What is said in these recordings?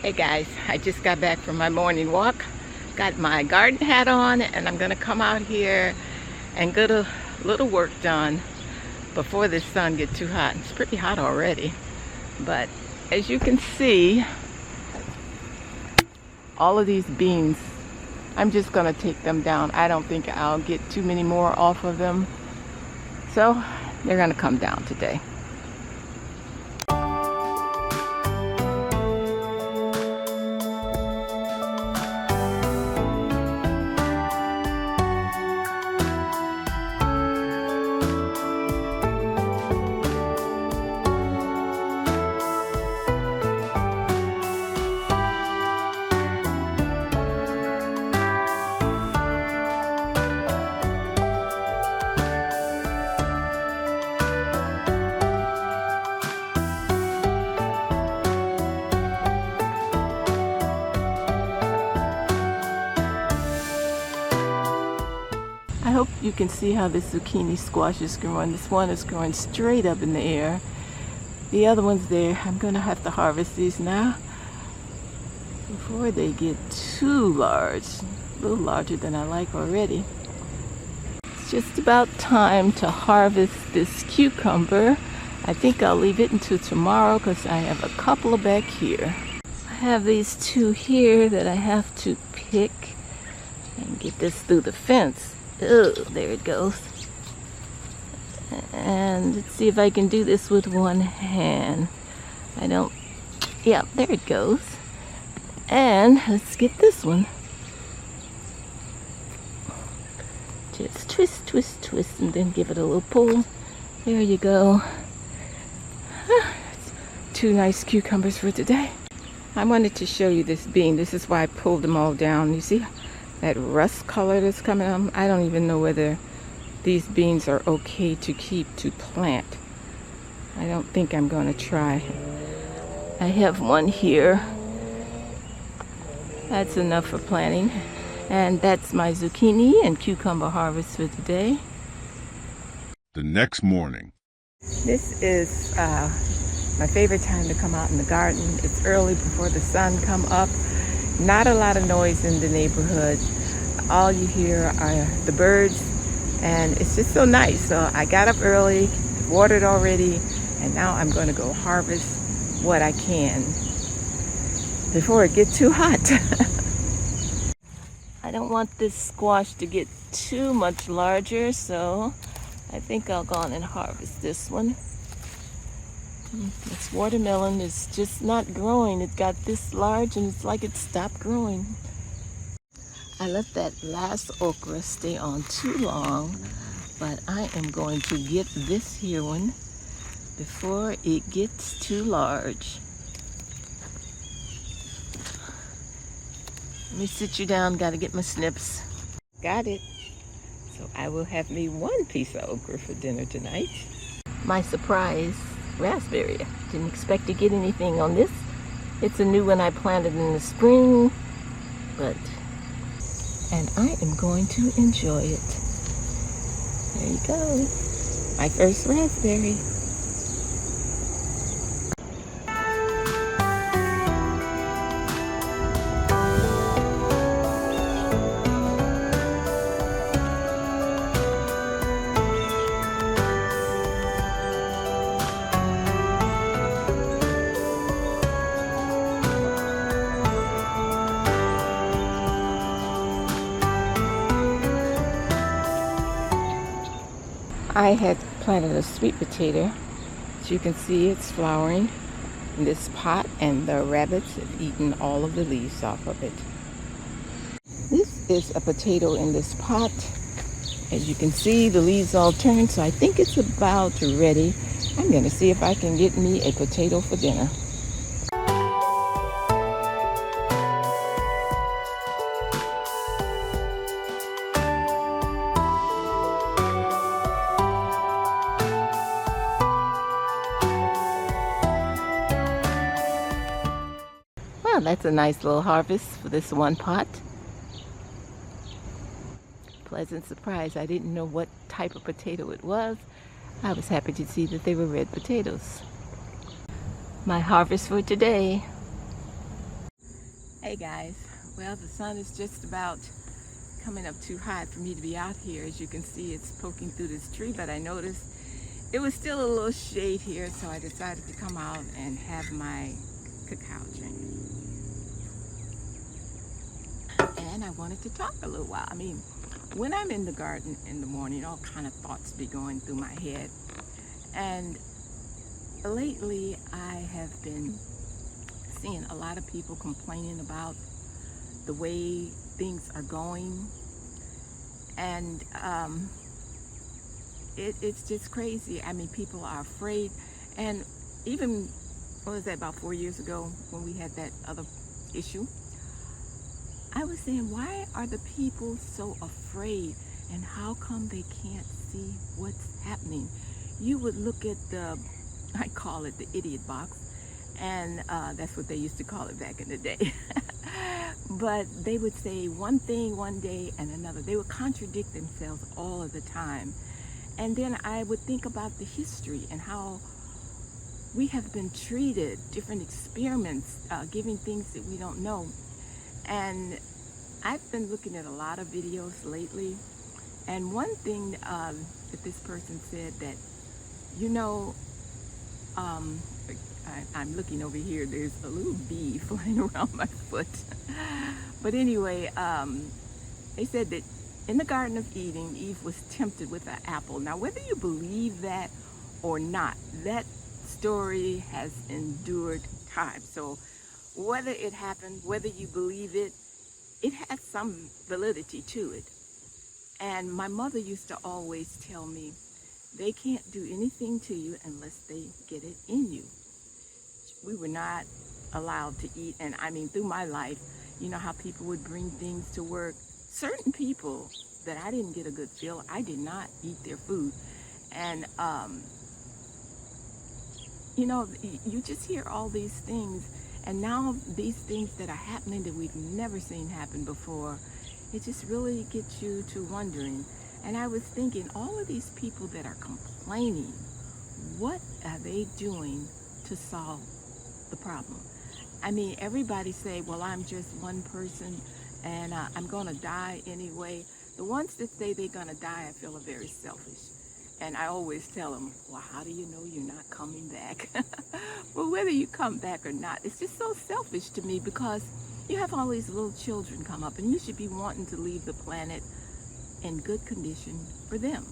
Hey guys, I just got back from my morning walk. Got my garden hat on and I'm gonna come out here and get a little work done before the sun gets too hot. It's pretty hot already, but as you can see, all of these beans, I'm just gonna take them down. I don't think I'll get too many more off of them, so they're gonna come down today. I hope you can see how this zucchini squash is growing. This one is growing straight up in the air. The other one's there. I'm going to have to harvest these now before they get too large. A little larger than I like already. It's just about time to harvest this cucumber. I think I'll leave it until tomorrow because I have a couple of back here. I have these two here that I have to pick and get this through the fence. Oh, there it goes. And let's see if I can do this with one hand. Yeah, there it goes. And let's get this one. Just twist, twist, twist, and then give it a little pull. There you go. Two nice cucumbers for today. I wanted to show you this bean. This is why I pulled them all down. You see that rust color that's coming on? I don't even know whether these beans are okay to keep to plant. I don't think I'm going to try. I have one here. That's enough for planting. And that's my zucchini and cucumber harvest for today. The next morning. This is my favorite time to come out in the garden. It's early before the sun come up. Not a lot of noise in the neighborhood. All you hear are the birds, and it's just so nice. So I got up early, watered already, and now I'm going to go harvest what I can before it gets too hot. I don't want this squash to get too much larger, so I think I'll go on and harvest this one. This watermelon is just not growing. It got this large and it's like it stopped growing. I let that last okra stay on too long, but I am going to get this here one before it gets too large. Let me sit you down, gotta get my snips. Got it. So I will have me one piece of okra for dinner tonight. My surprise raspberry. Didn't expect to get anything on this. It's a new one I planted in the spring, and I am going to enjoy it. There you go. My first raspberry. I had planted a sweet potato. As you can see, it's flowering in this pot, and the rabbits have eaten all of the leaves off of it. This is a potato in this pot. As you can see, the leaves all turned, so I think it's about ready. I'm going to see if I can get me a potato for dinner. Well, that's a nice little harvest for this one pot. Pleasant surprise. I didn't know what type of potato it was. I was happy to see that they were red potatoes. My harvest for today. Hey guys, well the sun is just about coming up too high for me to be out here. As you can see, it's poking through this tree, but I noticed it was still a little shade here, so I decided to come out and have my cacao drink. And I wanted to talk a little while. I mean, when I'm in the garden in the morning, all kind of thoughts be going through my head. And lately I have been seeing a lot of people complaining about the way things are going, and it's just crazy. I mean, people are afraid. And even, what was that, about 4 years ago when we had that other issue, I was saying, why are the people so afraid, and how come they can't see what's happening? You would look at the, I call it the idiot box, and that's what they used to call it back in the day. But they would say one thing one day and another. They would contradict themselves all of the time. And then I would think about the history and how we have been treated, different experiments, giving things that we don't know. And I've been looking at a lot of videos lately, and one thing that this person said, that, you know, I'm looking over here, there's a little bee flying around my foot. But anyway, they said that in the Garden of Eden, Eve was tempted with an apple. Now, whether you believe that or not, that story has endured time. So whether it happened, whether you believe it, it has some validity to it. And my mother used to always tell me, they can't do anything to you unless they get it in you. We were not allowed to eat. And I mean, through my life, you know how people would bring things to work. Certain people that I didn't get a good feel, I did not eat their food. And, you know, you just hear all these things. And now these things that are happening that we've never seen happen before, it just really gets you to wondering. And I was thinking, all of these people that are complaining, what are they doing to solve the problem? I mean, everybody say, well, I'm just one person and I'm gonna die anyway. The ones that say they're gonna die, I feel are very selfish. And I always tell them, well, how do you know you're not coming back? Well, whether you come back or not, it's just so selfish to me, because you have all these little children come up and you should be wanting to leave the planet in good condition for them.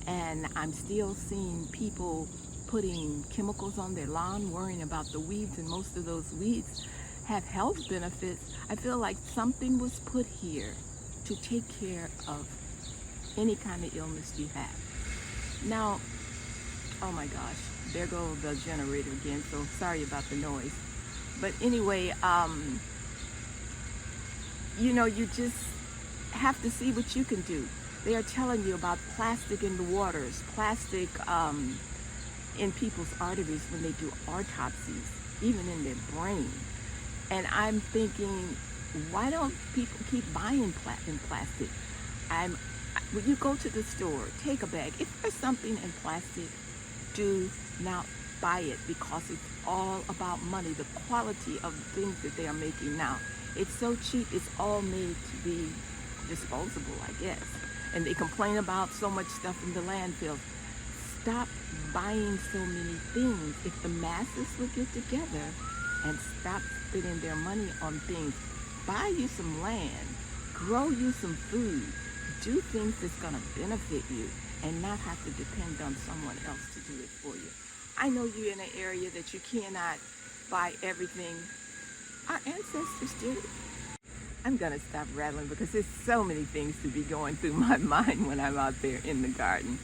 And I'm still seeing people putting chemicals on their lawn, worrying about the weeds, and most of those weeds have health benefits. I feel like something was put here to take care of any kind of illness you have. Now, oh my gosh, there goes the generator again, so sorry about the noise. But anyway, you know, you just have to see what you can do. They are telling you about plastic in the waters, plastic in people's arteries when they do autopsies, even in their brain. And I'm thinking, why don't people keep buying plastic? When you go to the store, take a bag. If there's something in plastic, do not buy it, because it's all about money, the quality of the things that they are making now. It's so cheap, it's all made to be disposable, I guess. And they complain about so much stuff in the landfills. Stop buying so many things. If the masses would get together and stop spending their money on things, buy you some land, grow you some food, do things that's gonna benefit you, and not have to depend on someone else to do it for you. I know you're in an area that you cannot buy everything. Our ancestors did it. I'm gonna stop rattling because there's so many things to be going through my mind when I'm out there in the garden.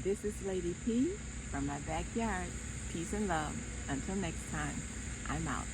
This is Lady P from my backyard. Peace and love. Until next time, I'm out.